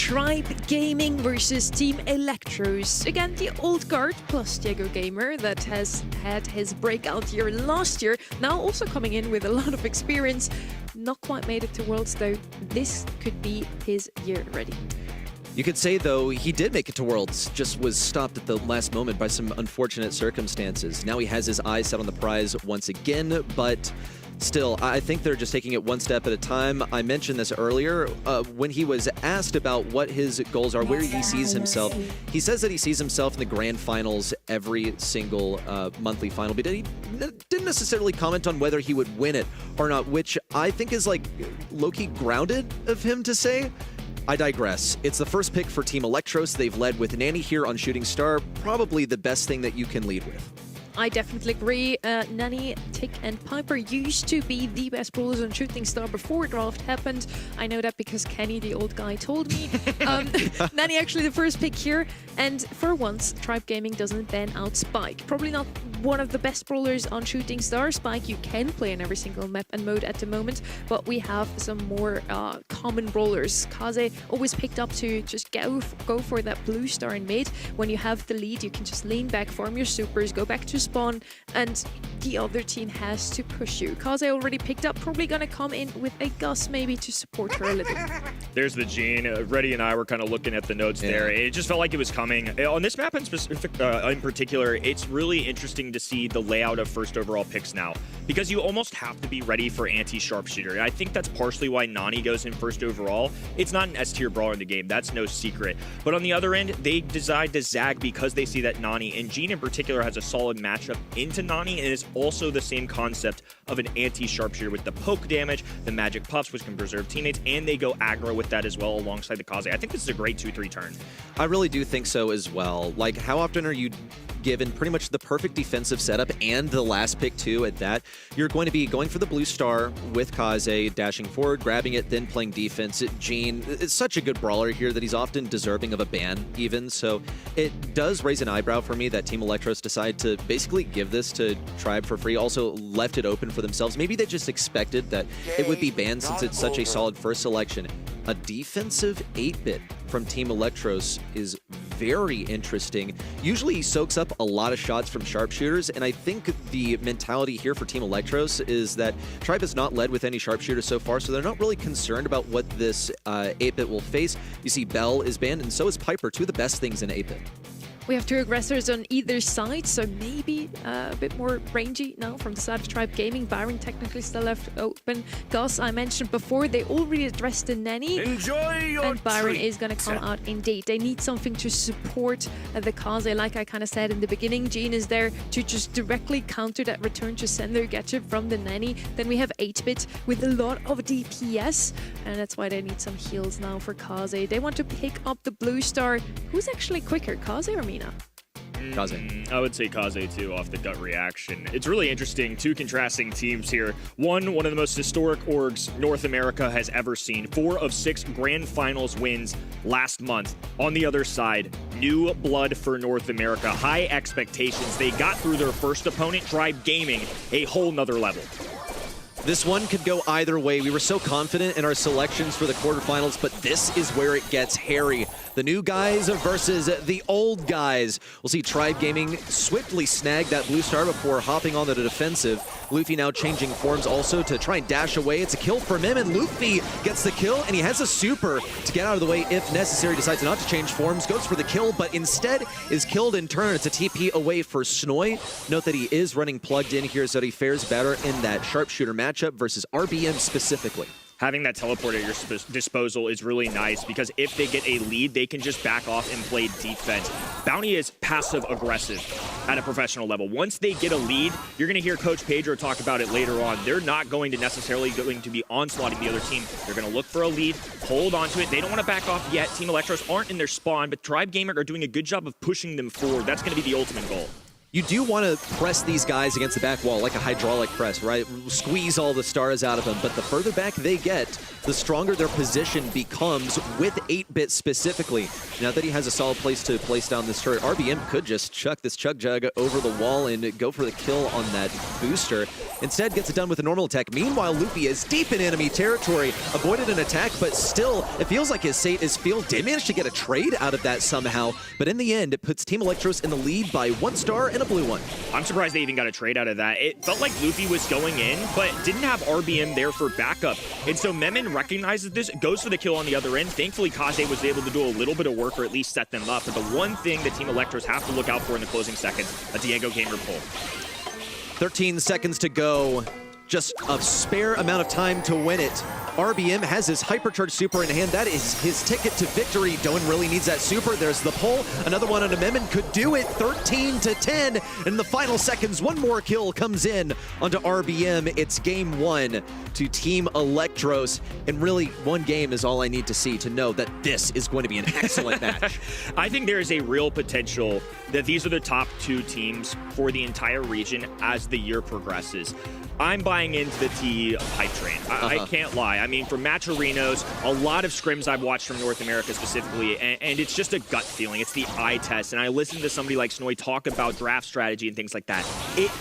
Tribe Gaming versus Team Elektros. Again, the old guard plus Diego Gamer that has had his breakout year last year, now also coming in with a lot of experience. Not quite made it to Worlds though. This could be his year already. You could say, though, he did make it to Worlds, just was stopped at the last moment by some unfortunate circumstances. Now he has his eyes set on the prize once again, but still, I think they're just taking it one step at a time. I mentioned this earlier. When he was asked about what his goals are, where he sees himself, he says that he sees himself in the grand finals every single monthly final, but he didn't necessarily comment on whether he would win it or not, which I think is like low-key grounded of him to say. I digress. It's the first pick for Team Elektros. They've led with Nani here on Shooting Star, probably the best thing that you can lead with. I definitely agree. Nani, Tick, and Piper used to be the best brawlers on Shooting Star before draft happened. I know that because Kenny, the old guy, told me. Nani actually the first pick here. And for once, Tribe Gaming doesn't ban out Spike. Probably not one of the best brawlers on Shooting Star. Spike you can play in every single map and mode at the moment, but we have some more common brawlers. Kaze always picked up to just go for that blue star in mid. When you have the lead, you can just lean back, farm your supers, go back to spawn, and the other team has to push you. Kaze already picked up, probably gonna come in with a Gus maybe to support her a little. There's the Gene. Reddy and I were kind of looking at the notes there. It just felt like it was coming. On this map in particular, it's really interesting to see the layout of first overall picks now, because you almost have to be ready for anti-sharpshooter. And I think that's partially why Nani goes in first overall. It's not an S-tier brawler in the game, that's no secret. But on the other end, they decide to zag because they see that Nani, and Gene in particular, has a solid matchup into Nani, and is also the same concept of an anti-sharpshooter with the poke damage, the magic puffs, which can preserve teammates, and they go aggro with that as well alongside the Kaze. I think this is a great 2-3 turn. I really do think so as well. Like, how often are you given pretty much the perfect defensive setup and the last pick too at that? You're going to be going for the blue star with Kaze, dashing forward, grabbing it, then playing defense. Gene is such a good brawler here that he's often deserving of a ban even, so it does raise an eyebrow for me that Team Elektros decide to basically give this to Tribe for free, also left it open for themselves. Maybe they just expected that it would be banned since it's such a solid first selection. A defensive 8-bit from Team Elektros is very interesting. Usually he soaks up a lot of shots from sharpshooters, and I think the mentality here for Team Elektros is that Tribe has not led with any sharpshooters so far, so they're not really concerned about what this 8-bit will face. You see Bell is banned, and so is Piper, two of the best things in 8-bit. We have two aggressors on either side, so maybe a bit more rangy now from the side of Tribe Gaming. Byron technically still left open. Gus, I mentioned before, they already addressed the Nani. Enjoy your And Byron treat. is going to come out indeed. They need something to support the Kaze. Like I kind of said in the beginning, Gene is there to just directly counter that return to sender gadget from the Nani. Then we have 8-bit with a lot of DPS, and that's why they need some heals now for Kaze. They want to pick up the blue star. Who's actually quicker, Kaze or Mina? Kaze. I would say Kaze too, off the gut reaction. It's really interesting, two contrasting teams here. One of the most historic orgs North America has ever seen. 4 of 6 grand finals wins last month. On the other side, new blood for North America. High expectations. They got through their first opponent, Tribe Gaming, a whole nother level. This one could go either way. We were so confident in our selections for the quarterfinals, but this is where it gets hairy. The new guys versus the old guys. We'll see Tribe Gaming swiftly snag that blue star before hopping on the defensive. Luffy now changing forms also to try and dash away. It's a kill from him, and Luffy gets the kill, and he has a super to get out of the way if necessary. Decides not to change forms, goes for the kill, but instead is killed in turn. It's a TP away for Snoy. Note that he is running plugged in here, so that he fares better in that sharpshooter matchup versus RBM specifically. Having that teleport at your disposal is really nice, because if they get a lead, they can just back off and play defense. Bounty is passive-aggressive at a professional level. Once they get a lead, you're going to hear Coach Pedro talk about it later on. They're not going to necessarily be onslaughting the other team. They're going to look for a lead, hold onto it. They don't want to back off yet. Team Elektros aren't in their spawn, but Tribe Gamer are doing a good job of pushing them forward. That's going to be the ultimate goal. You do want to press these guys against the back wall like a hydraulic press, right? Squeeze all the stars out of them, but the further back they get, the stronger their position becomes with 8-bit specifically. Now that he has a solid place to place down this turret, RBM could just chuck this Chug Jug over the wall and go for the kill on that booster. Instead, gets it done with a normal attack. Meanwhile, Luffy is deep in enemy territory, avoided an attack, but still, it feels like his Sate is field. Did manage to get a trade out of that somehow, but in the end, it puts Team Elektros in the lead by 1 star and a blue one. I'm surprised they even got a trade out of that. It felt like Luffy was going in, but didn't have RBM there for backup. And so Memon recognizes this, goes for the kill on the other end. Thankfully, Kaze was able to do a little bit of work or at least set them up. But the one thing that Team Elektros have to look out for in the closing seconds, a Diego Gamer pull. 13 seconds to go. Just a spare amount of time to win it. RBM has his hypercharged super in hand. That is his ticket to victory. Doan really needs that super. There's the pull. Another one on Memon could do it. 13-10. In the final seconds, one more kill comes in onto RBM. It's game 1 to Team Elektros. And really, one game is all I need to see to know that this is going to be an excellent match. I think there is a real potential that these are the top 2 teams for the entire region as the year progresses. I'm buying into the T hype train. I can't lie. I mean, for match arenas, a lot of scrims I've watched from North America specifically, and it's just a gut feeling. It's the eye test. And I listen to somebody like Snowy talk about draft strategy and things like that.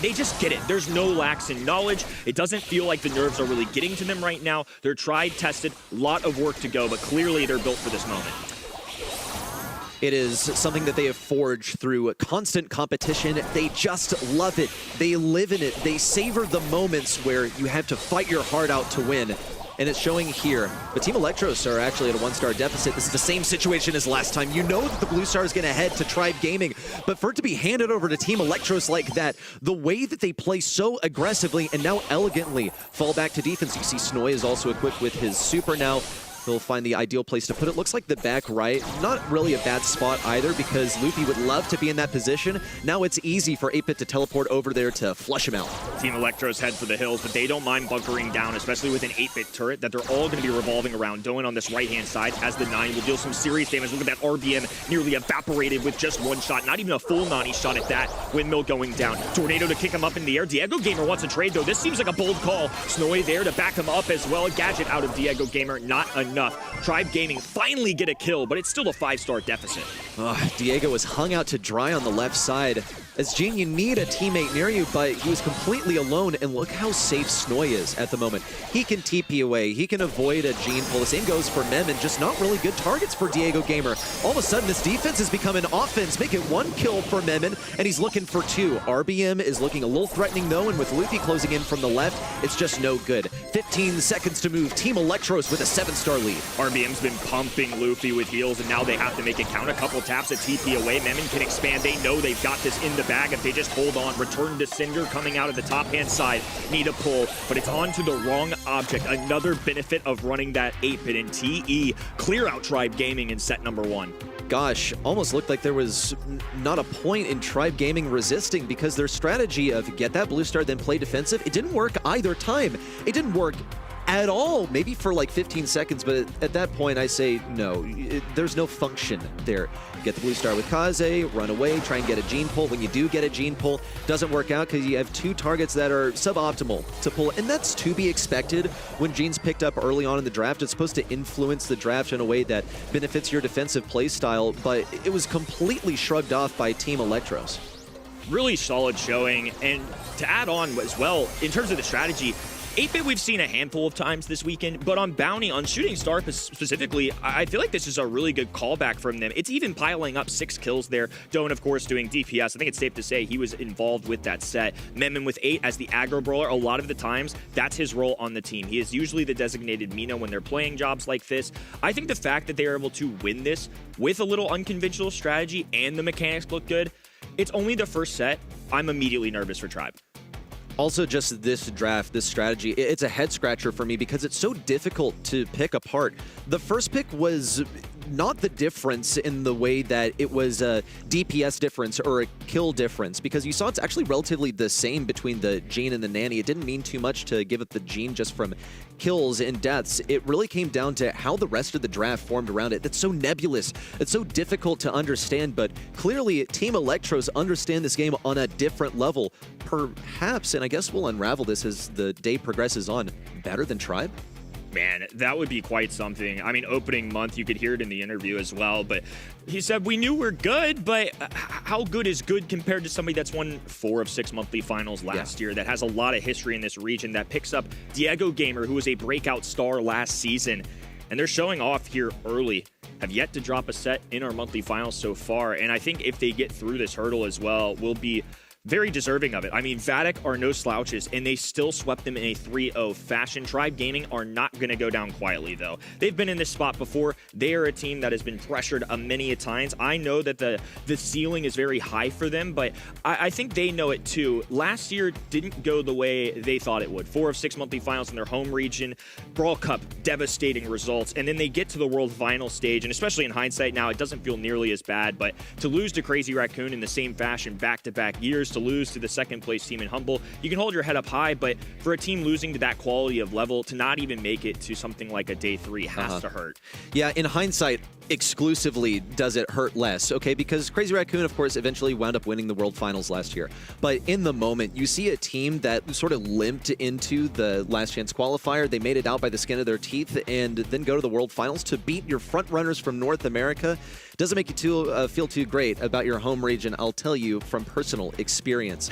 They just get it. There's no lacks in knowledge. It doesn't feel like the nerves are really getting to them right now. They're tried, tested, a lot of work to go, but clearly they're built for this moment. It is something that they have forged through constant competition. They just love it. They live in it. They savor the moments where you have to fight your heart out to win. And it's showing here. But Team Elektros are actually at a 1-star deficit. This is the same situation as last time. You know that the blue star is going to head to Tribe Gaming. But for it to be handed over to Team Elektros like that, the way that they play so aggressively and now elegantly fall back to defense. You see Snowy is also equipped with his super now. He'll find the ideal place to put it. Looks like the back right. Not really a bad spot either because Luffy would love to be in that position. Now it's easy for 8-bit to teleport over there to flush him out. Team Elektros head for the hills, but they don't mind bunkering down, especially with an 8-bit turret that they're all going to be revolving around. Doan on this right-hand side as the 9 will deal some serious damage. Look at that RBM nearly evaporated with just 1 shot. Not even a full Nani shot at that. Windmill going down. Tornado to kick him up in the air. Diego Gamer wants a trade, though. This seems like a bold call. Snowy there to back him up as well. A gadget out of Diego Gamer. Not enough. Tribe Gaming finally get a kill, but it's still a 5-star deficit. Diego was hung out to dry on the left side. As Gene, you need a teammate near you, but he was completely alone, and look how safe Snowy is at the moment. He can TP away, he can avoid a Gene pull. The same goes for Mem, and just not really good targets for Diego Gamer. All of a sudden, this defense has become an offense. Make it 1 kill for Memon, and he's looking for 2. RBM is looking a little threatening, though, and with Luffy closing in from the left, it's just no good. 15 seconds to move. Team Elektros with a 7-star lead. RBM's been pumping Luffy with heals, and now they have to make it count. A couple taps at TP away. Memon can expand. They know they've got this in the bag if they just hold on. Return to Cinder coming out of the top-hand side. Need a pull, but it's onto the wrong object. Another benefit of running that 8-bit in TE. Clear out Tribe Gaming in set number 1. Gosh, almost looked like there was not a point in Tribe Gaming resisting because their strategy of get that blue star, then play defensive, it didn't work either time. It didn't work at all, maybe for like 15 seconds, but at that point I say no, there's no function there. Get the blue star with Kaze, run away, try and get a Gene pull. When you do get a Gene pull, doesn't work out because you have 2 targets that are suboptimal to pull, and that's to be expected when Gene's picked up early on in the draft. It's supposed to influence the draft in a way that benefits your defensive play style, but it was completely shrugged off by Team Elektros. Really solid showing, and to add on as well, in terms of the strategy, 8-bit we've seen a handful of times this weekend, but on Bounty, on Shooting Star specifically, I feel like this is a really good callback from them. It's even piling up 6 kills there. Doan, of course, doing DPS. I think it's safe to say he was involved with that set. Memon with 8 as the aggro brawler. A lot of the times, that's his role on the team. He is usually the designated Mino when they're playing jobs like this. I think the fact that they are able to win this with a little unconventional strategy and the mechanics look good, it's only the first set. I'm immediately nervous for Tribe. Also, just this draft, this strategy, it's a head scratcher for me because it's so difficult to pick apart. The first pick was not the difference in the way that it was a DPS difference or a kill difference, because you saw it's actually relatively the same between the Gene and the Nanny. It didn't mean too much to give it the Gene just from kills and deaths. It really came down to how the rest of the draft formed around it. That's so nebulous. It's so difficult to understand, but clearly Team Elektros understand this game on a different level. Perhaps, and I guess we'll unravel this as the day progresses on, better than Tribe? Man, that would be quite something. I mean, opening month, you could hear it in the interview as well, but he said, we knew we're good, but how good is good compared to somebody that's won 4 of 6 monthly finals last year, that has a lot of history in this region, that picks up Diego Gamer, who was a breakout star last season, and they're showing off here early. Have yet to drop a set in our monthly finals so far, and I think if they get through this hurdle as well, we'll be very deserving of it. I mean, Vatic are no slouches, and they still swept them in a 3-0 fashion. Tribe Gaming are not going to go down quietly, though. They've been in this spot before. They are a team that has been pressured many a times. I know that the ceiling is very high for them, but I think they know it too. Last year didn't go the way they thought it would. 4 of 6 monthly finals in their home region. Brawl Cup, devastating results. And then they get to the World Final stage, and especially in hindsight now, it doesn't feel nearly as bad, but to lose to Crazy Raccoon in the same fashion back-to-back years, to lose to the second place team in Humble, you can hold your head up high, but for a team losing to that quality of level, to not even make it to something like a day 3 has to hurt. Yeah, in hindsight, exclusively does it hurt less, okay? Because Crazy Raccoon, of course, eventually wound up winning the World Finals last year. But in the moment, you see a team that sort of limped into the last chance qualifier. They made it out by the skin of their teeth and then go to the World Finals to beat your front runners from North America. Doesn't make you feel too great about your home region, I'll tell you from personal experience.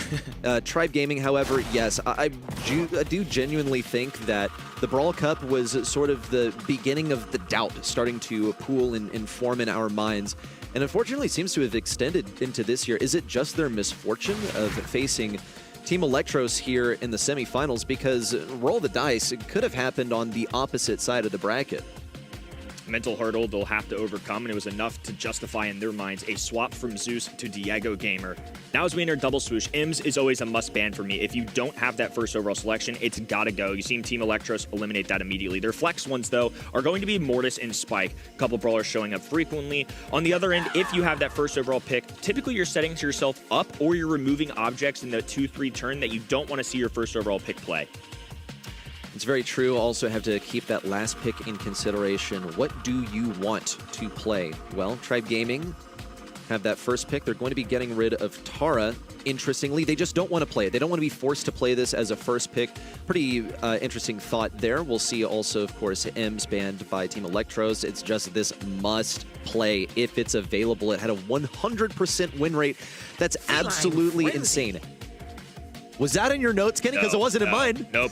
Tribe Gaming, however, yes, I do genuinely think that the Brawl Cup was sort of the beginning of the doubt starting to pool and form in our minds. And unfortunately seems to have extended into this year. Is it just their misfortune of facing Team Elektros here in the semifinals? Because roll the dice, it could have happened on the opposite side of the bracket. Mental hurdle they'll have to overcome, and it was enough to justify in their minds a swap from Zeus to Diego Gamer. Now as we enter double swoosh, IMS is always a must ban for me. If you don't have that first overall selection, it's gotta go. You've seen Team Elektros eliminate that immediately. Their flex ones, though, are going to be Mortis and Spike. A couple brawlers showing up frequently. On the other end, if you have that first overall pick, typically you're setting yourself up or you're removing objects in the 2-3 turn that you don't want to see your first overall pick play. It's very true. Also have to keep that last pick in consideration. What do you want to play? Well, Tribe Gaming have that first pick. They're going to be getting rid of Tara. Interestingly, they just don't want to play it. They don't want to be forced to play this as a first pick. Pretty interesting thought there. We'll see also, of course, M's banned by Team Elektros. It's just this must play if it's available. It had a 100% win rate. That's absolutely insane. Was that in your notes, Kenny? Because it wasn't in mine. Nope.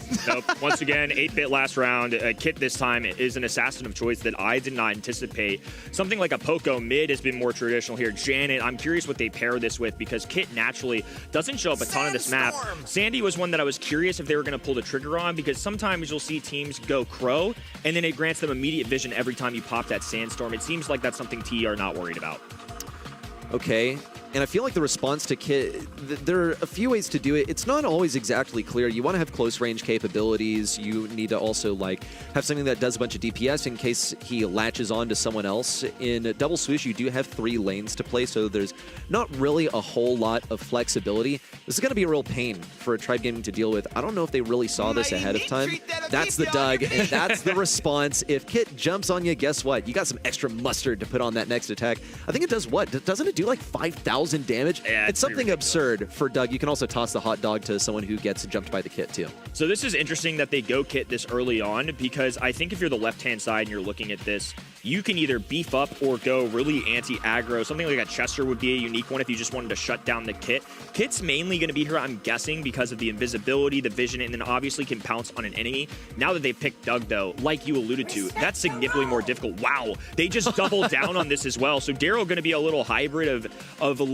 Once again, 8-bit last round. Kit this time is an assassin of choice that I did not anticipate. Something like a Poco mid has been more traditional here. Janet, I'm curious what they pair this with because Kit naturally doesn't show up a ton on this map. Sandy was one that I was curious if they were going to pull the trigger on because sometimes you'll see teams go Crow and then it grants them immediate vision every time you pop that Sandstorm. It seems like that's something T are not worried about. Okay. And I feel like the response to Kit, there are a few ways to do it. It's not always exactly clear. You want to have close range capabilities. You need to also have something that does a bunch of DPS in case he latches on to someone else. In Double Swoosh, you do have 3 lanes to play, so there's not really a whole lot of flexibility. This is going to be a real pain for Tribe Gaming to deal with. I don't know if they really saw this ahead of time. That's the Doug, and that's the response. If Kit jumps on you, guess what? You got some extra mustard to put on that next attack. I think it does what? Doesn't it do like 5,000 damage? Yeah, it's something absurd for Doug. You can also toss the hot dog to someone who gets jumped by the Kit too. So this is interesting that they go Kit this early on because I think if you're the left-hand side and you're looking at this, you can either beef up or go really anti-aggro. Something like a Chester would be a unique one if you just wanted to shut down the Kit. Kit's mainly going to be here, I'm guessing, because of the invisibility, the vision, and then obviously can pounce on an enemy. Now that they've picked Doug, though, like you alluded to, that's significantly more difficult. Wow, they just doubled down on this as well. So Daryl going to be a little hybrid of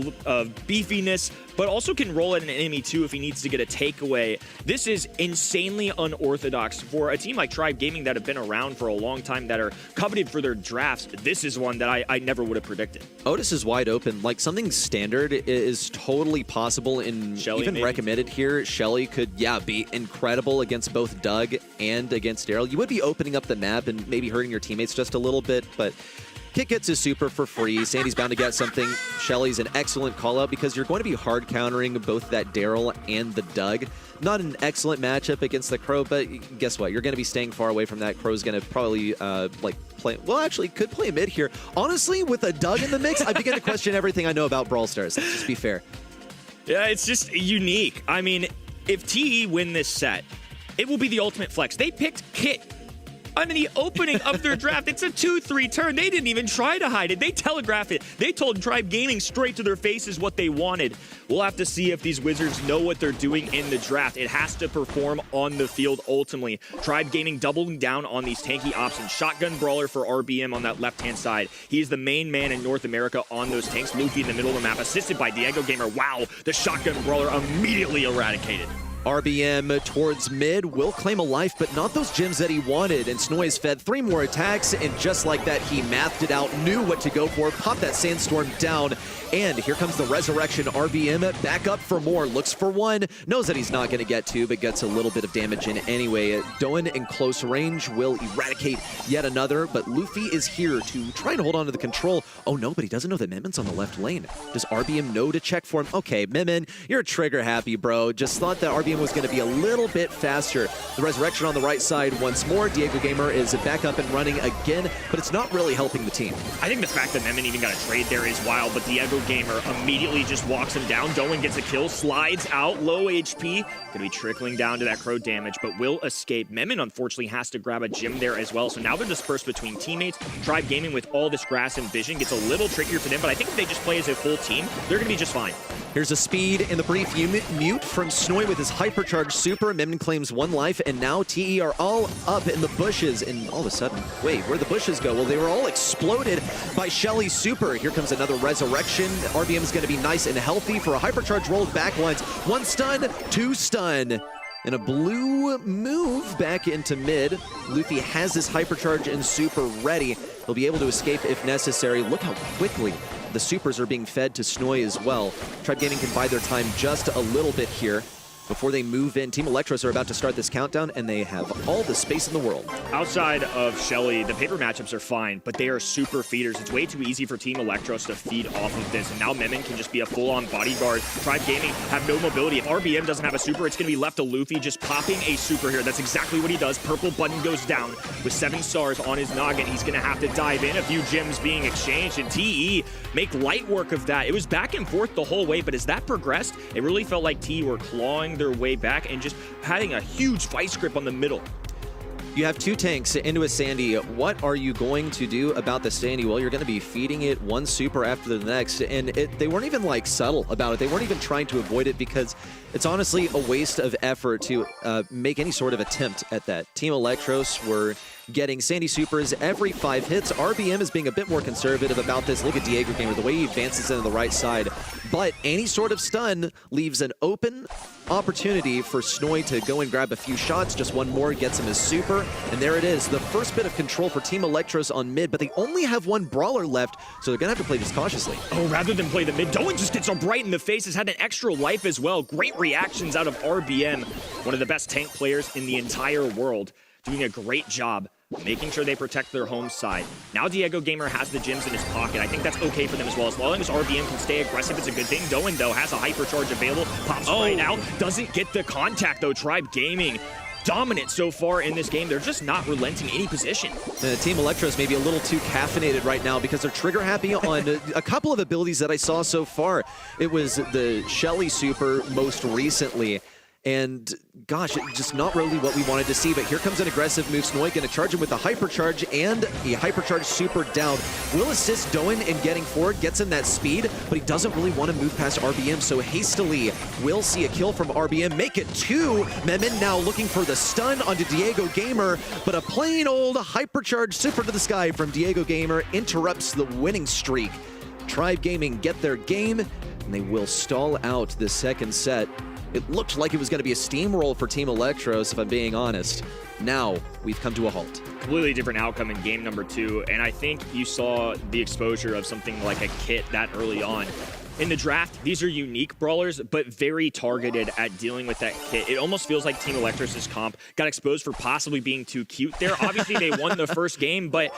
beefiness, but also can roll at an enemy too if he needs to get a takeaway. This is insanely unorthodox for a team like Tribe Gaming that have been around for a long time, that are coveted for their drafts. This is one that I never would have predicted. Otis is wide open. Like, something standard is totally possible and Shelly, even maybe recommended here. Shelly could, be incredible against both Doug and against Daryl. You would be opening up the map and maybe hurting your teammates just a little bit, but Kit gets his super for free. Sandy's bound to get something. Shelly's an excellent call-out because you're going to be hard countering both that Daryl and the Doug. Not an excellent matchup against the Crow, but guess what? You're going to be staying far away from that. Crow's going to probably play. Well, actually, could play mid here. Honestly, with a Doug in the mix, I begin to question everything I know about Brawl Stars. Let's just be fair. Yeah, it's just unique. I mean, if TE win this set, it will be the ultimate flex. They picked Kit I mean, the opening of their draft, it's a 2-3 turn. They didn't even try to hide it. They telegraphed it. They told Tribe Gaming straight to their faces what they wanted. We'll have to see if these Wizards know what they're doing in the draft. It has to perform on the field ultimately. Tribe Gaming doubling down on these tanky options. Shotgun Brawler for RBM on that left-hand side. He is the main man in North America on those tanks. Luffy in the middle of the map, assisted by Diego Gamer. Wow, the Shotgun Brawler immediately eradicated. RBM towards mid will claim a life, but not those gems that he wanted. And Snoy is fed 3 more attacks, and just like that, he mathed it out, knew what to go for, popped that Sandstorm down, and here comes the Resurrection. RBM back up for more, looks for 1, knows that he's not going to get 2, but gets a little bit of damage in anyway. Doan in close range will eradicate yet another, but Luffy is here to try and hold on to the control. Oh no, but he doesn't know that Memen's on the left lane. Does RBM know to check for him? Okay, Memen, you're trigger happy, bro. Just thought that RBM was going to be a little bit faster. The Resurrection on the right side once more. Diego Gamer is back up and running again, but it's not really helping the team. I think the fact that Memen even got a trade there is wild, but Diego Gamer immediately just walks him down. Doan gets a kill, slides out, low HP. Gonna be trickling down to that crow damage, but will escape. Memen unfortunately has to grab a gem there as well, so now they're dispersed between teammates. Tribe Gaming with all this grass and vision gets a little trickier for them, but I think if they just play as a full team, they're gonna be just fine. Here's a speed in the brief mute from Snoy with his hypercharged super. Memen claims 1 life, and now TE are all up in the bushes, and all of a sudden, wait, where'd the bushes go? Well, they were all exploded by Shelly's super. Here comes another Resurrection. RBM is going to be nice and healthy for a hypercharge roll backlines. 1 stun, 2 stun. And a blue move back into mid. Luffy has his hypercharge and super ready. He'll be able to escape if necessary. Look how quickly the supers are being fed to Snoy as well. Tribe Gaming can buy their time just a little bit here before they move in. Team Elektros are about to start this countdown, and they have all the space in the world. Outside of Shelly, the paper matchups are fine, but they are super feeders. It's way too easy for Team Elektros to feed off of this, and now Memen can just be a full-on bodyguard. Tribe Gaming have no mobility. If RBM doesn't have a super, it's going to be left to Luffy just popping a super here. That's exactly what he does. Purple button goes down with 7 stars on his noggin. He's going to have to dive in. A few gems being exchanged, and TE make light work of that. It was back and forth the whole way, but as that progressed, it really felt like TE were clawing their way back and just having a huge vice grip on the middle. You have 2 tanks into a Sandy. What are you going to do about the Sandy? Well, you're going to be feeding it 1 super after the next, and they weren't even like subtle about it. They weren't even trying to avoid it because it's honestly a waste of effort to make any sort of attempt at that. Team Elektros were getting Sandy supers every 5 hits. RBM is being a bit more conservative about this. Look at Diego Gamer, the way he advances into the right side. But any sort of stun leaves an open opportunity for Snoy to go and grab a few shots. Just 1 more gets him his super. And there it is, the first bit of control for Team Elektros on mid, but they only have 1 brawler left, so they're going to have to play this cautiously. Oh, rather than play the mid, Doan just gets so bright in the face, has had an extra life as well. Great reactions out of RBM, one of the best tank players in the entire world, doing a great job making sure they protect their home side. Now Diego Gamer has the gems in his pocket. I think that's okay for them as well. As long as RBM can stay aggressive, it's a good thing. Doan, though, has a hypercharge available. Pops right out. Doesn't get the contact, though. Tribe Gaming dominant so far in this game. They're just not relenting any position. Team Elektros may be a little too caffeinated right now because they're trigger happy on a couple of abilities that I saw so far. It was the Shelly super most recently. And gosh, just not really what we wanted to see. But here comes an aggressive move. Snoy going to charge him with a hypercharge and a hypercharge super down. Will assist Doan in getting forward, gets him that speed, but he doesn't really want to move past RBM. So hastily, we'll see a kill from RBM. Make it 2. Memen now looking for the stun onto Diego Gamer, but a plain old hypercharge super to the sky from Diego Gamer interrupts the winning streak. Tribe Gaming get their game, and they will stall out the second set. It looked like it was going to be a steamroll for Team Elektros, if I'm being honest. Now, we've come to a halt. Completely different outcome in game number 2, and I think you saw the exposure of something like a kit that early on. In the draft, these are unique brawlers, but very targeted at dealing with that kit. It almost feels like Team Elektros' comp got exposed for possibly being too cute there. Obviously, they won the first game, but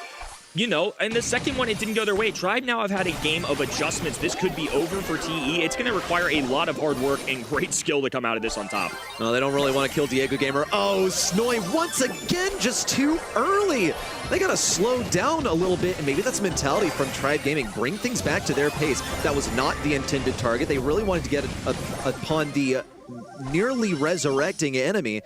you know, and the second one, it didn't go their way. Tribe now have had a game of adjustments. This could be over for TE. It's going to require a lot of hard work and great skill to come out of this on top. No, they don't really want to kill Diego Gamer. Oh, Snoy once again just too early. They got to slow down a little bit, and maybe that's mentality from Tribe Gaming. Bring things back to their pace. That was not the intended target. They really wanted to get upon the nearly resurrecting enemy.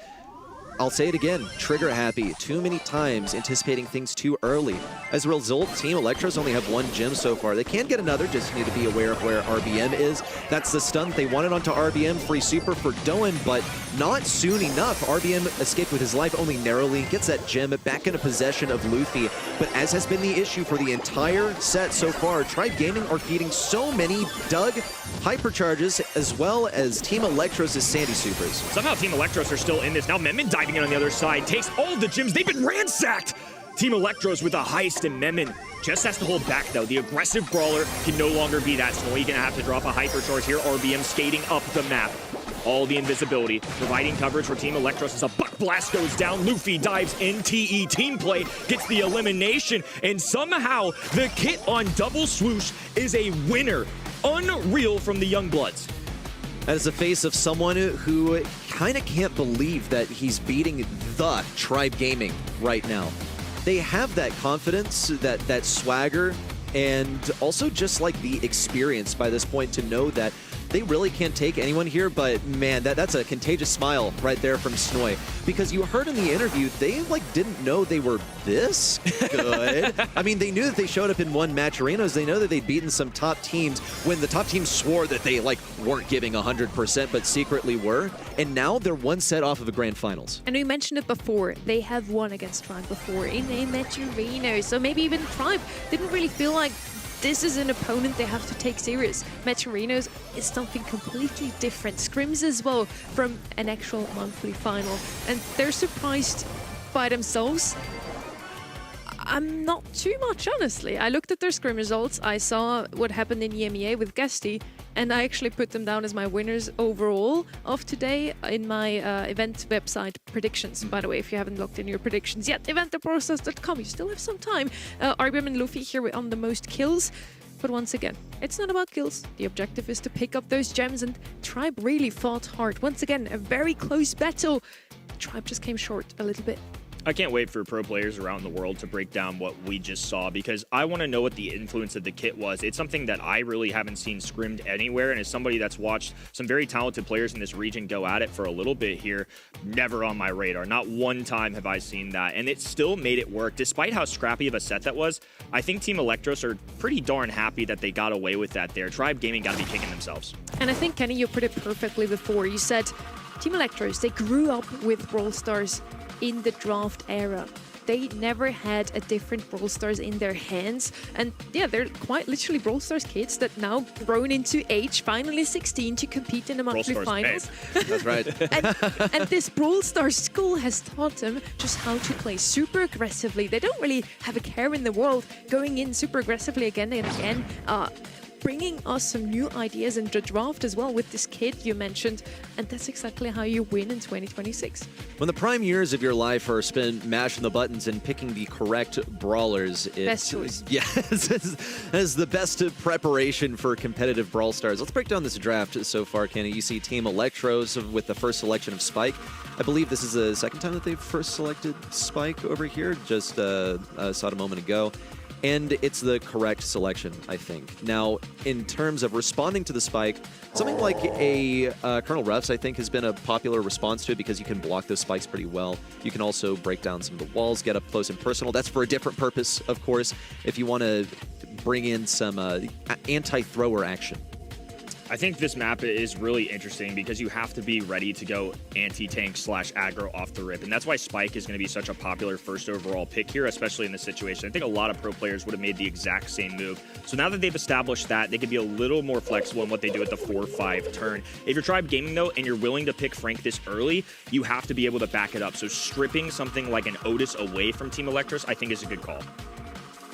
I'll say it again, trigger happy. Too many times anticipating things too early. As a result, Team Elektros only have 1 gem so far. They can get another, just need to be aware of where RBM is. That's the stun they wanted onto RBM. Free super for Doan, but not soon enough. RBM escaped with his life only narrowly, gets that gem back into possession of Luffy. But as has been the issue for the entire set so far, Tribe Gaming are feeding so many Doug hypercharges as well as Team Elektros' Sandy supers. Somehow Team Elektros are still in this. Now Memon diving in on the other side, takes all of the gems. They've been ransacked! Team Elektros with a heist, and Memon just has to hold back, though. The aggressive brawler can no longer be that. Snowy gonna have to drop a hypercharge here. RBM skating up the map. All the invisibility, providing coverage for Team Elektros as a Buck Blast goes down. Luffy dives in, TE team play, gets the elimination, and somehow the kit on Double Swoosh is a winner. Unreal from the Youngbloods. That is the face of someone who kind of can't believe that he's beating the Tribe Gaming right now. They have that confidence, that swagger, and also just like the experience by this point to know that they really can't take anyone here. But man, that's a contagious smile right there from Snowy, because you heard in the interview they like didn't know they were this good. I mean, they knew that they showed up in one match arenas. They know that they'd beaten some top teams when the top teams swore that they like weren't giving 100%, but secretly were. And now they're one set off of a grand finals. And we mentioned it before, they have won against Tribe before in a match arena, so maybe even Tribe didn't really feel like this is an opponent they have to take serious. Match arenas is something completely different. Scrims as well from an actual monthly final. And they're surprised by themselves. I'm not too much, honestly. I looked at their scrim results. I saw what happened in EMEA with Guesty, and I actually put them down as my winners overall of today in my event website predictions. By the way, if you haven't logged in your predictions yet, eventtheprocess.com, you still have some time. RBM and Luffy here on the most kills. But once again, it's not about kills. The objective is to pick up those gems, and Tribe really fought hard. Once again, a very close battle. Tribe just came short a little bit. I can't wait for pro players around the world to break down what we just saw, because I want to know what the influence of the kit was. It's something that I really haven't seen scrimmed anywhere, and as somebody that's watched some very talented players in this region go at it for a little bit here, never on my radar. Not one time have I seen that, and it still made it work. Despite how scrappy of a set that was, I think Team Elektros are pretty darn happy that they got away with that there. Tribe Gaming got to be kicking themselves. And I think, Kenny, you put it perfectly before. You said Team Elektros, they grew up with Brawl Stars in the draft era. They never had a different Brawl Stars in their hands. And yeah, they're quite literally Brawl Stars kids that now grown into age, finally 16, to compete in the monthly finals. That's right. and this Brawl Stars school has taught them just how to play super aggressively. They don't really have a care in the world, going in super aggressively again and again. Bringing us some new ideas in the draft as well with this kid you mentioned, and that's exactly how you win in 2026. When the prime years of your life are spent mashing the buttons and picking the correct brawlers, Best choice. Yes, is the best preparation for competitive Brawl Stars. Let's break down this draft so far, Kenny. You see Team Elektros with the first selection of Spike. I believe this is the second time that they've first selected Spike over here, just saw it a moment ago. And it's the correct selection, I think. Now, in terms of responding to the spike, something like a Colonel Ruffs, I think, has been a popular response to it because you can block those spikes pretty well. You can also break down some of the walls, get up close and personal. That's for a different purpose, of course, if you want to bring in some anti-thrower action. I think this map is really interesting because you have to be ready to go anti-tank / aggro off the rip. And that's why Spike is going to be such a popular first overall pick here, especially in this situation. I think a lot of pro players would have made the exact same move. So now that they've established that, they can be a little more flexible in what they do at the 4-5 turn. If you're Tribe Gaming, though, and you're willing to pick Frank this early, you have to be able to back it up. So stripping something like an Otis away from Team Elektros, I think is a good call.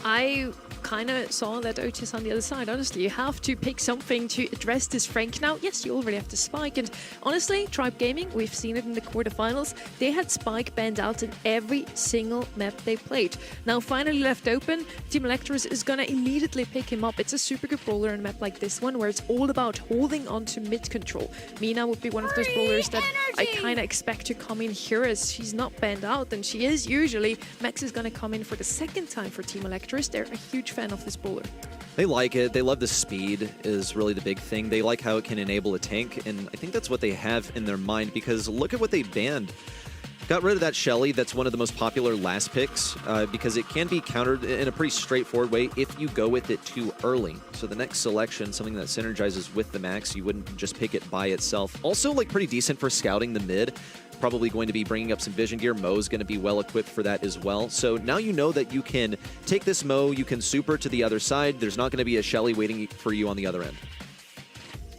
I kind of saw that Otis on the other side. Honestly, you have to pick something to address this Frank. Now, yes, you already have to Spike, and honestly, Tribe Gaming, we've seen it in the quarterfinals, they had Spike banned out in every single map they played. Now, finally left open, Team Elektros is gonna immediately pick him up. It's a super good brawler in a map like this one, where it's all about holding on to mid control. Mina would be one of those brawlers that I kind of expect to come in here, as she's not banned out, and she is usually. Max is gonna come in for the second time for Team Elektros. They're a huge fan of this brawler. They like it. They love the speed is really the big thing. They like how it can enable a tank, and I think that's what they have in their mind, because look at what they banned. Got rid of that Shelly. That's one of the most popular last picks because it can be countered in a pretty straightforward way if you go with it too early. So the next selection, something that synergizes with the Max, you wouldn't just pick it by itself. Also, like, pretty decent for scouting the mid. Probably going to be bringing up some vision gear. Mo's going to be well equipped for that as well. So now you know that you can take this Mo, you can super to the other side. There's not going to be a Shelly waiting for you on the other end.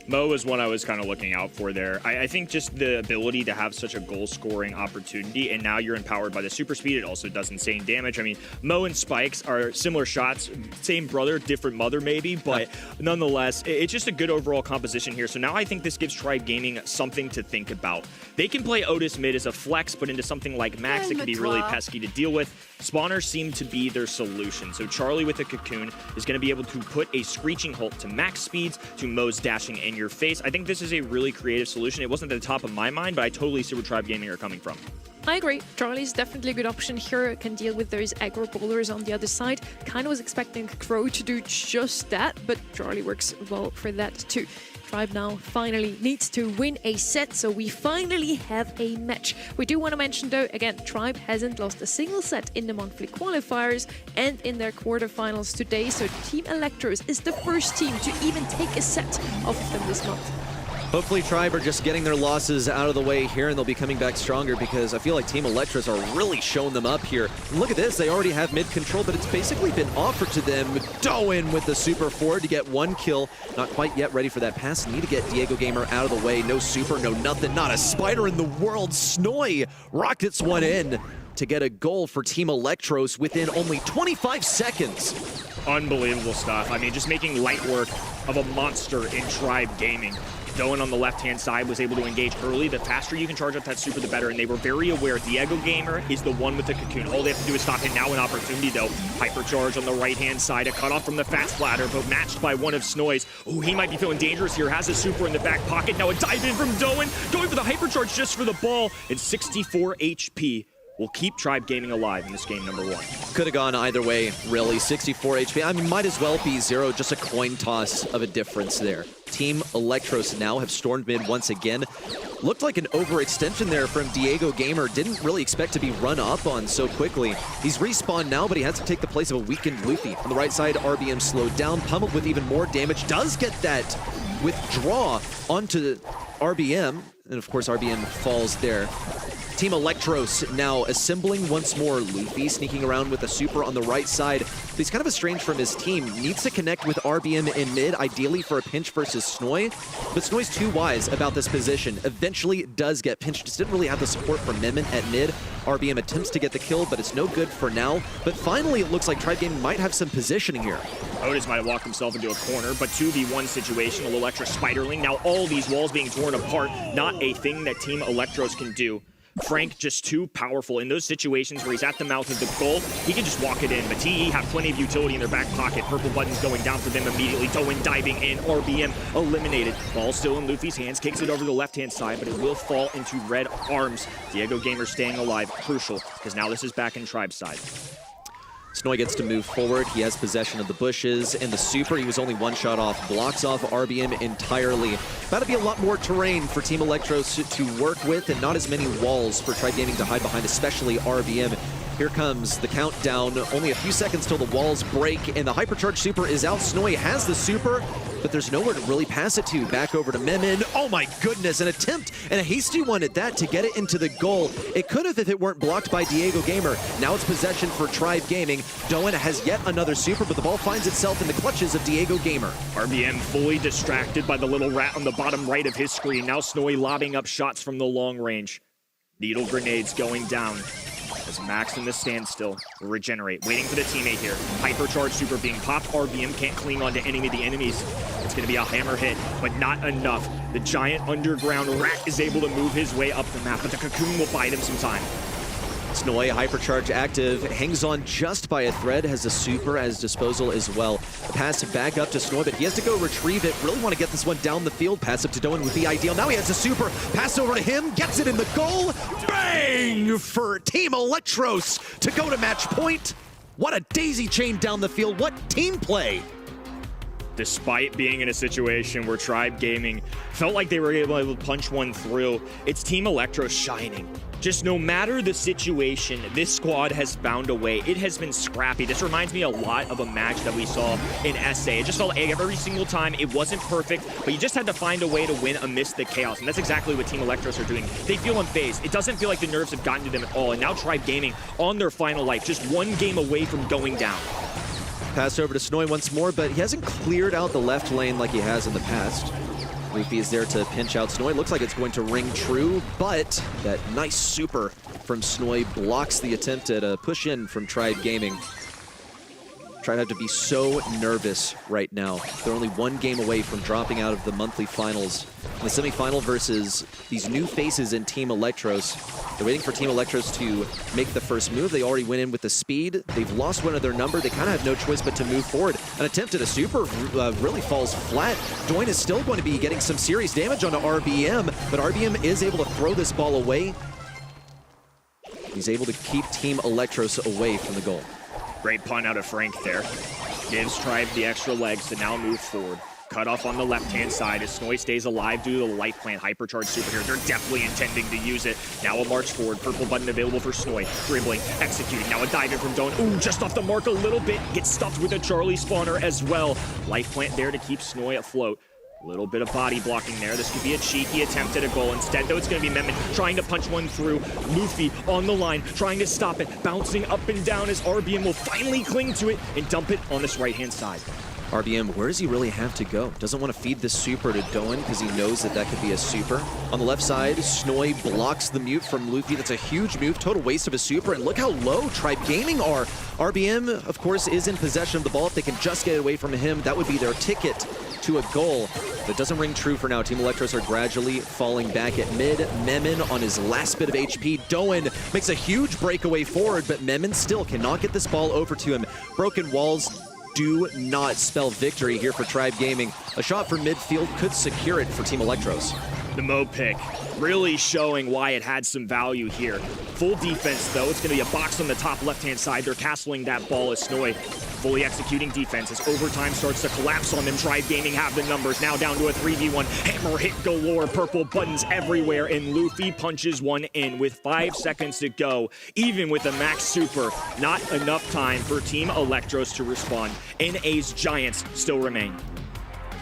Mo is one I was kind of looking out for there. I think just the ability to have such a goal-scoring opportunity, and now you're empowered by the super speed. It also does insane damage. I mean, Mo and Spikes are similar shots, same brother, different mother maybe, but nonetheless, it's just a good overall composition here. So now I think this gives Tribe Gaming something to think about. They can play Otis mid as a flex, but into something like Max, it can be really pesky to deal with. Spawners seem to be their solution. So Charlie with the Cocoon is going to be able to put a Screeching Halt to max speeds, to Mo's dashing in your face. I think this is a really creative solution. It wasn't at the top of my mind, but I totally see where Tribe Gaming are coming from. I agree. Charlie's definitely a good option here. Can deal with those aggro bowlers on the other side. Kind of was expecting Crow to do just that, but Charlie works well for that too. Tribe now finally needs to win a set, so we finally have a match. We do want to mention though, again, Tribe hasn't lost a single set in the monthly qualifiers and in their quarterfinals today, so Team Elektros is the first team to even take a set off of them this month. Hopefully Tribe are just getting their losses out of the way here, and they'll be coming back stronger because I feel like Team Elektros are really showing them up here. And look at this, they already have mid control, but it's basically been offered to them. Doan with the super forward to get one kill. Not quite yet ready for that pass. Need to get Diego Gamer out of the way. No super, no nothing, not a spider in the world. Snoy rockets one in to get a goal for Team Elektros within only 25 seconds. Unbelievable stuff. I mean, just making light work of a monster in Tribe Gaming. Doan on the left-hand side was able to engage early. The faster you can charge up that super, the better, and they were very aware Diego Gamer is the one with the Cocoon. All they have to do is stop him. Now an opportunity, though. Hypercharge on the right-hand side, a cutoff from the fast ladder, but matched by one of Snoy's. Oh, he might be feeling dangerous here. Has a super in the back pocket. Now a dive in from Doan, going for the hypercharge just for the ball, and 64 HP. Will keep Tribe Gaming alive in this game number 1. Could have gone either way, really. 64 HP. I mean, might as well be 0, just a coin toss of a difference there. Team Elektros now have stormed mid once again. Looked like an overextension there from Diego Gamer. Didn't really expect to be run up on so quickly. He's respawned now, but he has to take the place of a weakened Luffy. On the right side, RBM slowed down, pummeled with even more damage. Does get that withdraw onto RBM. And of course, RBM falls there. Team Elektros now assembling once more. Luffy sneaking around with a super on the right side. But he's kind of estranged from his team. Needs to connect with RBM in mid, ideally for a pinch versus Snoy. But Snoy's too wise about this position. Eventually does get pinched. Just didn't really have the support from Memon at mid. RBM attempts to get the kill, but it's no good for now. But finally, it looks like Tribe Gaming might have some positioning here. Otis might have walked himself into a corner, but 2v1 situational Electra Spiderling. Now all these walls being torn apart. Not a thing that Team Elektros can do. Frank just too powerful in those situations where he's at the mouth of the goal. He can just walk it in, but TE have plenty of utility in their back pocket. Purple buttons going down for them immediately. Doan diving in, RBM eliminated. Ball still in Luffy's hands, kicks it over the left-hand side, but it will fall into red arms. Diego Gamer staying alive, crucial, because now this is back in Tribe's side. Snoy gets to move forward. He has possession of the bushes and the super. He was only one shot off. Blocks off RBM entirely. About to be a lot more terrain for Team Elektros to work with and not as many walls for Tribe Gaming to hide behind, especially RBM. Here comes the countdown. Only a few seconds till the walls break and the hypercharge super is out. Snoy has the super, but there's nowhere to really pass it to. Back over to Memon. Oh my goodness, an attempt and a hasty one at that to get it into the goal. It could have if it weren't blocked by Diego Gamer. Now it's possession for Tribe Gaming. Doan has yet another super, but the ball finds itself in the clutches of Diego Gamer. RBM fully distracted by the little rat on the bottom right of his screen. Now Snoy lobbing up shots from the long range. Needle grenades going down. As Max in the standstill will regenerate, waiting for the teammate here. Hypercharge super being popped. RBM can't cling on to any of the enemies. It's going to be a hammer hit, but not enough. The giant underground rat is able to move his way up the map, but the Cocoon will buy them some time. Snoy, hypercharge active, hangs on just by a thread, has a super as disposal as well. The pass back up to Snoy, but he has to go retrieve it. Really want to get this one down the field. Pass up to Doan would be ideal. Now he has a super. Pass over to him, gets it in the goal. Bang for Team Elektros to go to match point. What a daisy chain down the field. What team play. Despite being in a situation where Tribe Gaming felt like they were able to punch one through, it's Team Elektros shining. Just no matter the situation, this squad has found a way. It has been scrappy. This reminds me a lot of a match that we saw in SA. It just felt like every single time it wasn't perfect, but you just had to find a way to win amidst the chaos. And that's exactly what Team Elektros are doing. They feel unfazed. It doesn't feel like the nerves have gotten to them at all. And now Tribe Gaming on their final life, just one game away from going down. Pass over to Snowy once more, but he hasn't cleared out the left lane like he has in the past. Luffy is there to pinch out Snowy. Looks like it's going to ring true, but that nice super from Snowy blocks the attempt at a push in from Tribe Gaming. Tribe have to be so nervous right now. They're only one game away from dropping out of the monthly finals. In the semifinal versus these new faces in Team Elektros. They're waiting for Team Elektros to make the first move. They already went in with the speed. They've lost one of their number. They kind of have no choice but to move forward. An attempt at a super really falls flat. Doin is still going to be getting some serious damage onto RBM, but RBM is able to throw this ball away. He's able to keep Team Elektros away from the goal. Great punt out of Frank there. Gives Tribe the extra legs to now move forward. Cut off on the left-hand side as Snowy stays alive due to the life plant hypercharged super here. They're definitely intending to use it. Now a march forward. Purple button available for Snowy. Dribbling, executing. Now a dive in from Doan. Ooh, just off the mark a little bit. Gets stuffed with a Charlie spawner as well. Life plant there to keep Snowy afloat. A little bit of body blocking there. This could be a cheeky attempt at a goal. Instead, though, it's going to be Memon trying to punch one through. Luffy on the line, trying to stop it. Bouncing up and down as RBM will finally cling to it and dump it on this right-hand side. RBM, where does he really have to go? Doesn't want to feed the super to Doan because he knows that that could be a super. On the left side, Snowy blocks the mute from Luffy. That's a huge move, total waste of a super. And look how low Tribe Gaming are. RBM, of course, is in possession of the ball. If they can just get away from him, that would be their ticket to a goal. That doesn't ring true for now. Team Elektros are gradually falling back at mid. Memon on his last bit of HP. Doan makes a huge breakaway forward, but Memon still cannot get this ball over to him. Broken walls do not spell victory here for Tribe Gaming. A shot from midfield could secure it for Team Elektros. The Mo pick really showing why it had some value here. Full defense, though. It's going to be a box on the top left-hand side. They're castling that ball as Snowy fully executing defense as overtime starts to collapse on them. Tribe Gaming have the numbers. Now down to a 3v1. Hammer hit galore. Purple buttons everywhere. And Luffy punches one in with 5 seconds to go. Even with a max super, not enough time for Team Elektros to respond. NA's Giants still remain.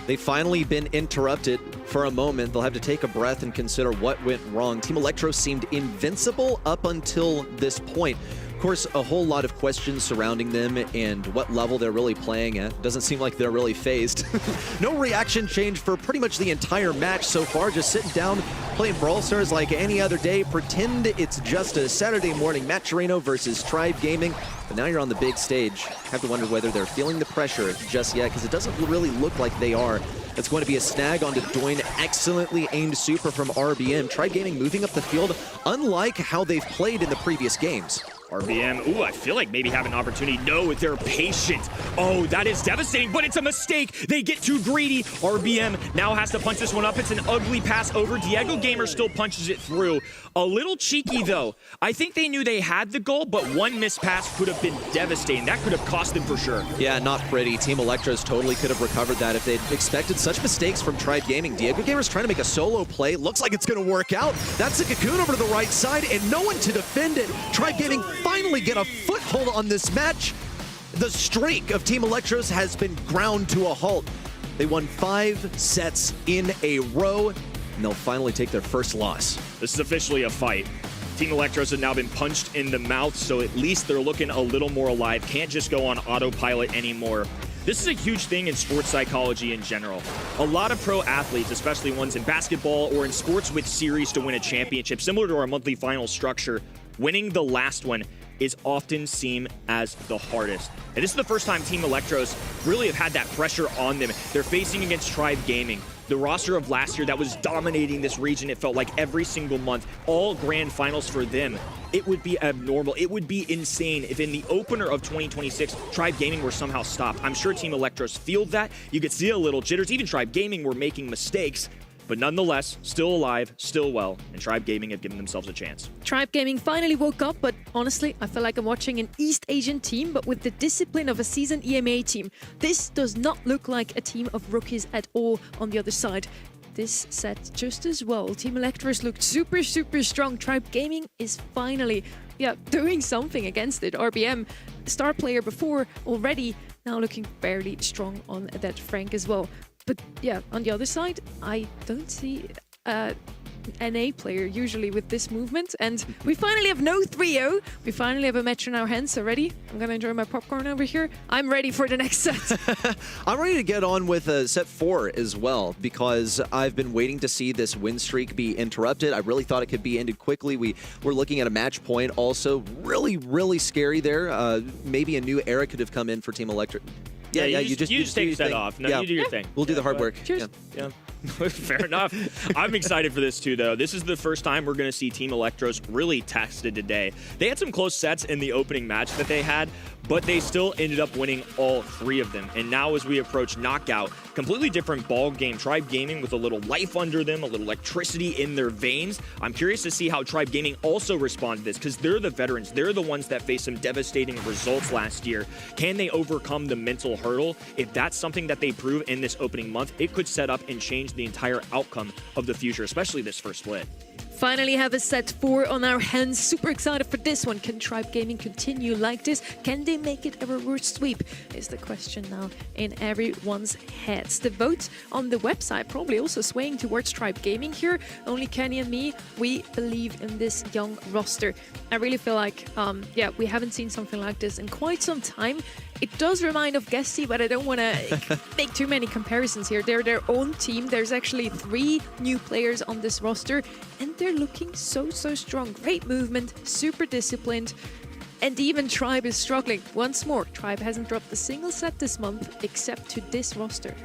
They've finally been interrupted for a moment. They'll have to take a breath and consider what went wrong. Team Elektros seemed invincible up until this point. Of course, a whole lot of questions surrounding them and what level they're really playing at. Doesn't seem like they're really phased. No reaction change for pretty much the entire match so far. Just sitting down, playing Brawl Stars like any other day. Pretend it's just a Saturday morning Matcherino versus Tribe Gaming. But now you're on the big stage. Have to wonder whether they're feeling the pressure just yet, because it doesn't really look like they are. It's going to be a snag onto Doin. Excellently aimed super from RBM. Tribe Gaming moving up the field, unlike how they've played in the previous games. RBM, ooh, I feel like maybe have an opportunity. No, they're patient. Oh, that is devastating, but it's a mistake. They get too greedy. RBM now has to punch this one up. It's an ugly pass over. Diego Gamer still punches it through. A little cheeky, though. I think they knew they had the goal, but one missed pass could have been devastating. That could have cost them for sure. Yeah, not pretty. Team Elektros totally could have recovered that if they'd expected such mistakes from Tribe Gaming. Diego Gamer's trying to make a solo play. Looks like it's going to work out. That's a Cocoon over to the right side, and no one to defend it. Tribe Gaming finally get a foothold on this match. The streak of Team Elektros has been ground to a halt. They won 5 sets in a row, and they'll finally take their first loss. This is officially a fight. Team Elektros have now been punched in the mouth, so at least they're looking a little more alive. Can't just go on autopilot anymore. This is a huge thing in sports psychology in general. A lot of pro athletes, especially ones in basketball or in sports with series to win a championship, similar to our monthly final structure, winning the last one is often seen as the hardest. And this is the first time Team Elektros really have had that pressure on them. They're facing against Tribe Gaming, the roster of last year that was dominating this region. It felt like every single month, all grand finals for them. It would be abnormal. It would be insane if in the opener of 2026, Tribe Gaming were somehow stopped. I'm sure Team Elektros feel that. You could see a little jitters. Even Tribe Gaming were making mistakes. But nonetheless, still alive, still well, and Tribe Gaming have given themselves a chance. Tribe Gaming finally woke up, but honestly, I feel like I'm watching an East Asian team, but with the discipline of a seasoned EMA team. This does not look like a team of rookies at all on the other side. this set just as well. Team Elektros looked super, super strong. Tribe Gaming is finally, doing something against it. RBM, star player before already, now looking fairly strong on that Frank as well. But yeah, on the other side, I don't see NA player usually with this movement, and we finally have no 3-0. We finally have a match in our hands already. I'm gonna enjoy my popcorn over here. I'm ready for the next set. I'm ready to get on with set 4 as well, because I've been waiting to see this win streak be interrupted. I really thought it could be ended quickly. We were looking at a match point also. Really, really scary there. Maybe a new era could have come in for Team Elektros. Yeah, you just take that off. No, you do your thing. We'll do the hard work. Cheers. Yeah. Fair enough. I'm excited for this too, though. This is the first time we're going to see Team Elektros really tested today. They had some close sets in the opening match that they had, but they still ended up winning all 3 of them. And now as we approach knockout, completely different ball game. Tribe Gaming with a little life under them, a little electricity in their veins. I'm curious to see how Tribe Gaming also respond to this, because they're the veterans. They're the ones that faced some devastating results last year. Can they overcome the mental hurdle? If that's something that they prove in this opening month, it could set up and change the entire outcome of the future, especially this first split. Finally have a set 4 on our hands. Super excited for this one. Can Tribe Gaming continue like this? Can they make it a reverse sweep? Is the question now in everyone's heads. The vote on the website probably also swaying towards Tribe Gaming here. Only Kenny and me, we believe in this young roster. I really feel like, we haven't seen something like this in quite some time. It does remind of Gessi, but I don't want to make too many comparisons here. They're their own team. There's actually 3 new players on this roster, and they're looking so, so strong. Great movement, super disciplined, and even Tribe is struggling. Once more, Tribe hasn't dropped a single set this month except to this roster.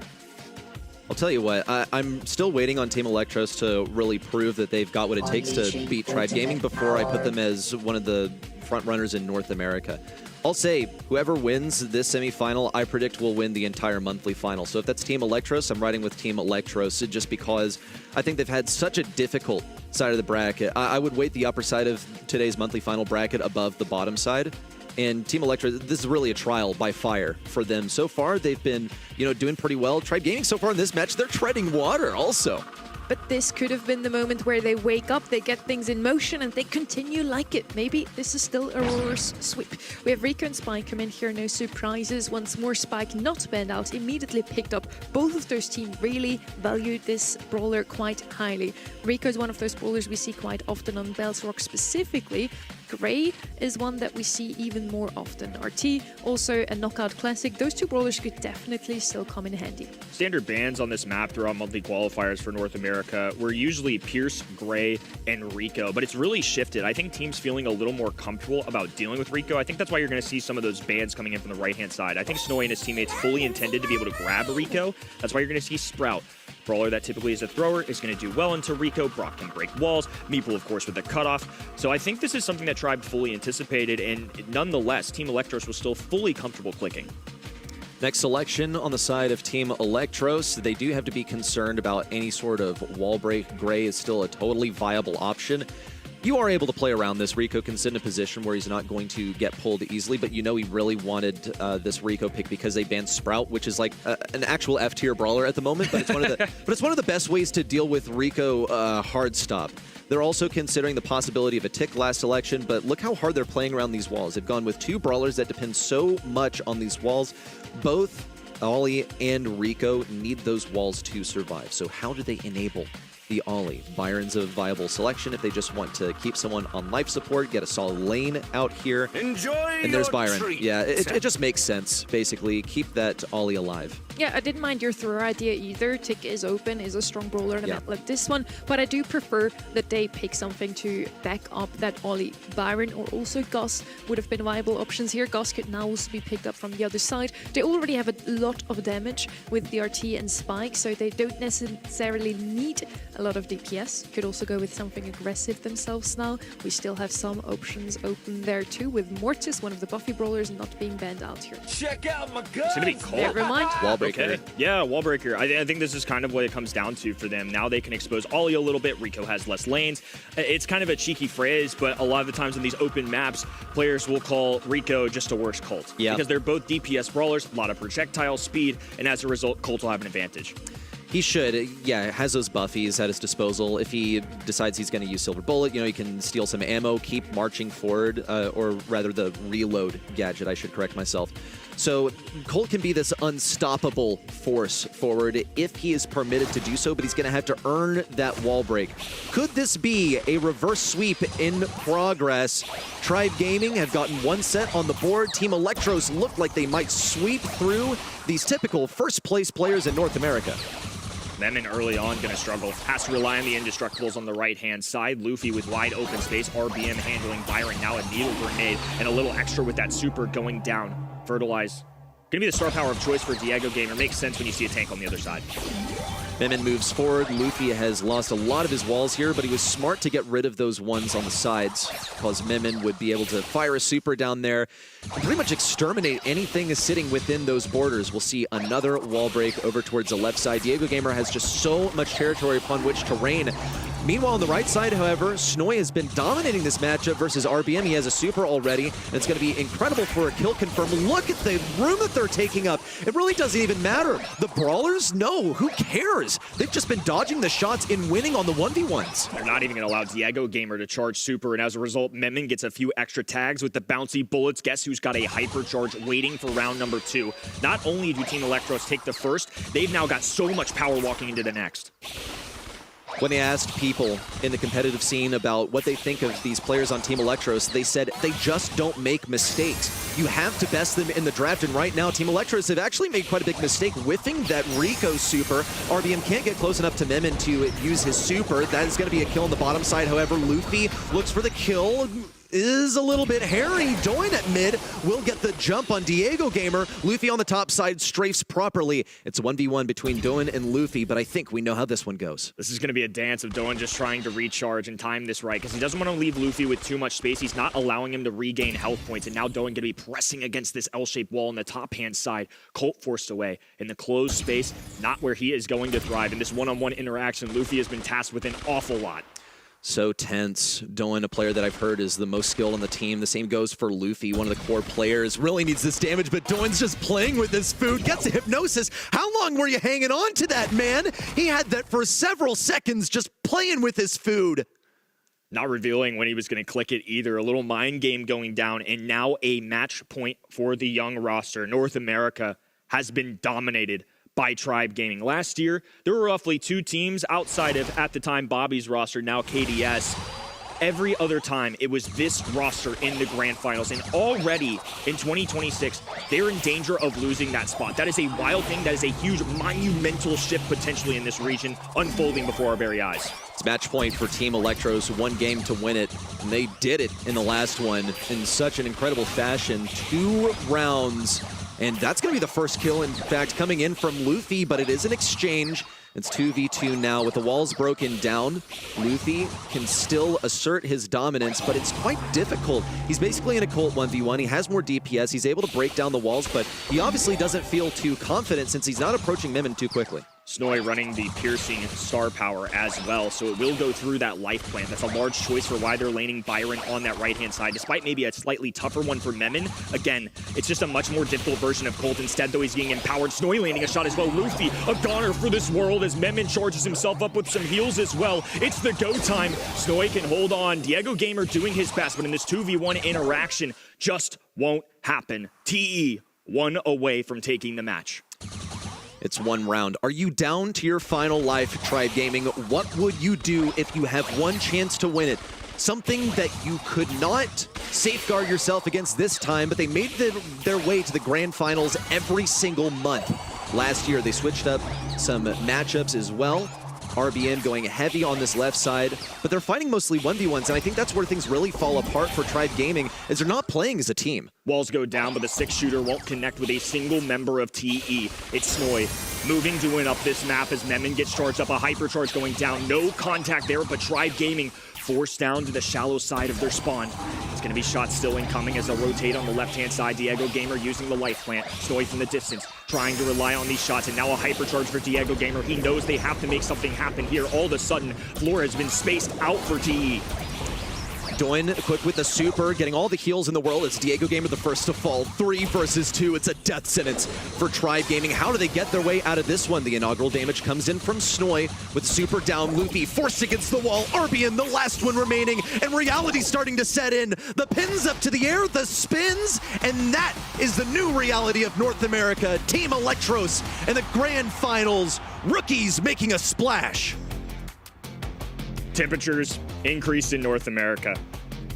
I'll tell you what, I'm still waiting on Team Elektros to really prove that they've got what it takes to beat Tribe Gaming before I put them as one of the front runners in North America. I'll say whoever wins this semifinal, I predict will win the entire monthly final. So if that's Team Elektros, I'm riding with Team Elektros just because I think they've had such a difficult side of the bracket. I would weight the upper side of today's monthly final bracket above the bottom side. And Team Elektros, this is really a trial by fire for them. So far, they've been, doing pretty well. Tribe Gaming so far in this match, they're treading water also. But this could have been the moment where they wake up, they get things in motion, and they continue like it. Maybe this is still a reverse sweep. We have Rico and Spike come in here, no surprises. Once more, Spike not banned out, immediately picked up. Both of those teams really valued this brawler quite highly. Rico is one of those brawlers we see quite often on Bells Rock specifically. Gray is one that we see even more often. RT, also a knockout classic. Those 2 brawlers could definitely still come in handy. Standard bans on this map throughout monthly qualifiers for North America were usually Pierce, Gray, and Rico, but it's really shifted. I think teams feeling a little more comfortable about dealing with Rico. I think that's why you're going to see some of those bans coming in from the right-hand side. I think Snowy and his teammates fully intended to be able to grab Rico. That's why you're going to see Sprout. Brawler that typically is a thrower is going to do well into Rico. Brock can break walls. Meeple, of course, with the cutoff. So I think this is something that Tribe fully anticipated, and nonetheless, Team Elektros was still fully comfortable clicking. Next selection on the side of Team Elektros, they do have to be concerned about any sort of wall break. Gray is still a totally viable option. You are able to play around this. Rico can sit in a position where he's not going to get pulled easily, but he really wanted this Rico pick because they banned Sprout, which is like an actual F-tier brawler at the moment, but it's one of the best ways to deal with Rico hard stop. They're also considering the possibility of a tick last election, but look how hard they're playing around these walls. They've gone with 2 brawlers that depend so much on these walls. Both Ollie and Rico need those walls to survive. So how do they enable the Ollie? Byron's a viable selection if they just want to keep someone on life support, get a solid lane out here. Enjoy. And there's Byron. Treat. Yeah, it just makes sense, basically. Keep that Ollie alive. Yeah, I didn't mind your thrower idea either. Tick is open, is a strong brawler in a map like this one, but I do prefer that they pick something to back up that Ollie. Byron or also Gus would have been viable options here. Gus could now also be picked up from the other side. They already have a lot of damage with the RT and Spike, so they don't necessarily need a lot of DPS. Could also go with something aggressive themselves now. We still have some options open there too, with Mortis, one of the buffy brawlers, not being banned out here. Check out my guns. It's going to be cold. Never mind. Wallbreaker. Okay. Yeah, Wallbreaker. I think this is kind of what it comes down to for them. Now they can expose Ollie a little bit. Rico has less lanes. It's kind of a cheeky phrase, but a lot of the times in these open maps, players will call Rico just a worse Colt. Yeah. Because they're both DPS brawlers, a lot of projectile speed, and as a result, Colt will have an advantage. He should. Yeah, has those buffies at his disposal. If he decides he's going to use Silver Bullet, you know, he can steal some ammo, keep marching forward, or rather the reload gadget, I should correct myself. So Colt can be this unstoppable force forward if he is permitted to do so, but he's going to have to earn that wall break. Could this be a reverse sweep in progress? Tribe Gaming have gotten one set on the board. Team Elektros look like they might sweep through these typical first-place players in North America. Memon early on going to struggle. Has to rely on the indestructibles on the right-hand side. Luffy with wide open space. RBM handling Byron. Now a needle grenade and a little extra with that super going down. Fertilize. Going to be the star power of choice for Diego Gamer. Makes sense when you see a tank on the other side. Memon moves forward. Luffy has lost a lot of his walls here, but he was smart to get rid of those ones on the sides, because Memon would be able to fire a super down there and pretty much exterminate anything is sitting within those borders. We'll see another wall break over towards the left side. Diego Gamer has just so much territory upon which to reign. Meanwhile, on the right side, however, Snoy has been dominating this matchup versus RBM. He has a super already, and it's going to be incredible for a kill confirm. Look at the room that they're taking up. It really doesn't even matter. The Brawlers? No, who cares? They've just been dodging the shots and winning on the 1v1s. They're not even going to allow Diego Gamer to charge super, and as a result, Memon gets a few extra tags with the bouncy bullets. Guess who's got a hypercharge waiting for round number 2? Not only do Team Elektros take the first, they've now got so much power walking into the next. When they asked people in the competitive scene about what they think of these players on Team Elektros, they said they just don't make mistakes. You have to best them in the draft, and right now Team Elektros have actually made quite a big mistake whiffing that Rico super. RBM can't get close enough to Memon to use his super. That is going to be a kill on the bottom side. However, Luffy looks for the kill. Is a little bit hairy. Doin at mid will get the jump on Diego Gamer. Luffy on the top side strafes properly. It's a 1v1 between Doin and Luffy, but I think we know how this one goes. This is going to be a dance of Doin just trying to recharge and time this right, because he doesn't want to leave Luffy with too much space. He's not allowing him to regain health points, and now Doin going to be pressing against this L-shaped wall on the top-hand side. Colt forced away in the closed space, not where he is going to thrive. In this one-on-one interaction, Luffy has been tasked with an awful lot. So tense. Doin, a player that I've heard is the most skilled on the team. The same goes for Luffy, one of the core players. Really needs this damage, but Doin's just playing with his food. Gets a hypnosis. How long were you hanging on to that, man? He had that for several seconds, just playing with his food. Not revealing when he was going to click it either. A little mind game going down, and now a match point for the young roster. North America has been dominated by Tribe Gaming. Last year, there were roughly 2 teams outside of, at the time, Bobby's roster, now KDS. Every other time, it was this roster in the grand finals. And already in 2026, they're in danger of losing that spot. That is a wild thing. That is a huge, monumental shift potentially in this region unfolding before our very eyes. It's match point for Team Elektros, 1 game to win it, and they did it in the last one in such an incredible fashion. 2 rounds. And that's going to be the first kill, in fact, coming in from Luffy, but it is an exchange. It's 2v2 now. With the walls broken down, Luffy can still assert his dominance, but it's quite difficult. He's basically in a Colt 1v1. He has more DPS. He's able to break down the walls, but he obviously doesn't feel too confident since he's not approaching Memon too quickly. Snoy running the piercing star power as well, so it will go through that life plant. That's a large choice for why they're laning Byron on that right-hand side, despite maybe a slightly tougher one for Memon. Again, it's just a much more difficult version of Colt. Instead, though, he's getting empowered. Snoy landing a shot as well. Luffy, a goner for this world as Memon charges himself up with some heals as well. It's the go time. Snoy can hold on. Diego Gamer doing his best, but in this 2v1 interaction, just won't happen. TE, 1 away from taking the match. It's 1 round. Are you down to your final life, Tribe Gaming? What would you do if you have 1 chance to win it? Something that you could not safeguard yourself against this time, but they made their way to the grand finals every single month. Last year, they switched up some matchups as well. RBM going heavy on this left side, but they're fighting mostly 1v1s, and I think that's where things really fall apart for Tribe Gaming, is they're not playing as a team. Walls go down, but the 6-shooter won't connect with a single member of TE. It's Snoy moving to win up this map as Memon gets charged up, a hypercharge going down. No contact there, but Tribe Gaming forced down to the shallow side of their spawn. It's going to be shots still incoming as they'll rotate on the left-hand side. Diego Gamer using the life plant. Snoy from the distance, trying to rely on these shots, and now a hypercharge for Diego Gamer. He knows they have to make something happen here. All of a sudden, floor has been spaced out for TE. Doin equipped with the super, getting all the heals in the world. It's Diego Gamer the first to fall. 3 versus 2. It's a death sentence for Tribe Gaming. How do they get their way out of this one? The inaugural damage comes in from Snoy with super down. Luffy forced against the wall. Arbian, the last one remaining. And reality starting to set in. The pins up to the air, the spins. And that is the new reality of North America. Team Elektros and the grand finals. Rookies making a splash. Temperatures increased in North America.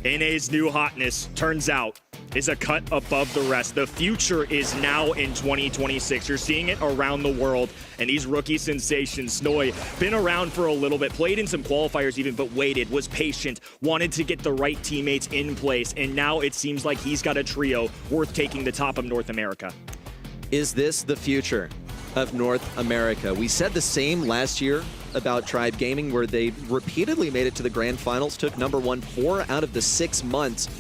NA's new hotness, turns out, is a cut above the rest. The future is now in 2026. You're seeing it around the world. And these rookie sensations, Snoy, been around for a little bit, played in some qualifiers even, but waited, was patient, wanted to get the right teammates in place. And now it seems like he's got a trio worth taking the top of North America. Is this the future of North America? We said the same last year about Tribe Gaming, where they repeatedly made it to the grand finals, took #1 4 out of the 6 months.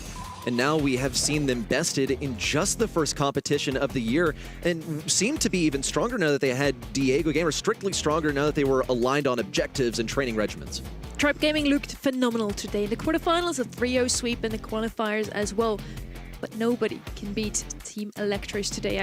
And now we have seen them bested in just the first competition of the year and seem to be even stronger now that they had Diego Gamer, strictly stronger now that they were aligned on objectives and training regimens. Tribe Gaming looked phenomenal today in the quarterfinals, a 3-0 sweep in the qualifiers as well. But nobody can beat Team Elektros today.